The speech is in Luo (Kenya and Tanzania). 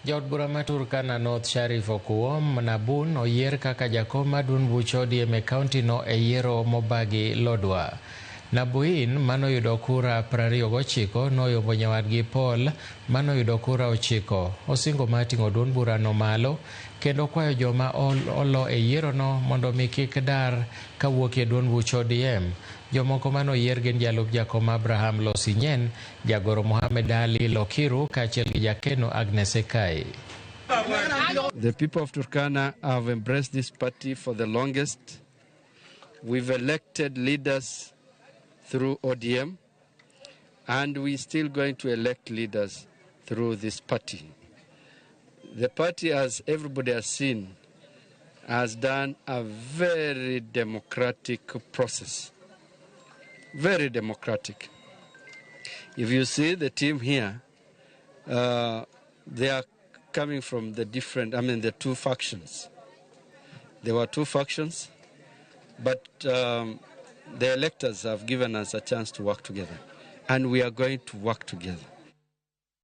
Jaod bura ma Turkana North Shariff Ekuwom Nabun oyier kaka jakom maduond buch ODM e kaunti no e yiero mobagi Lodwar. Nabuin manoyudo kura 29 noyombo nyawadgi Paul manoyudo kura 9. Osingo mating'o duond bura no malo kendo kwayo joma olo e yiero no mondo mi kik dar kawuok e duond buch ODM. Jomoko manoyier gin jalup jakom Abraham Losinyen, jagoro Mohamed Ali Lokiru kaachiel gi jakeno Agnes Ekai. The people of Turkana have embraced this party for the longest. We've elected leaders through ODM, and we're still going to elect leaders through this party. The party, as everybody has seen, has done a very democratic process. Very democratic. If you see the team here, they are coming from the the two factions. There were two factions, but the electors have given us a chance to work together, and we are going to work together.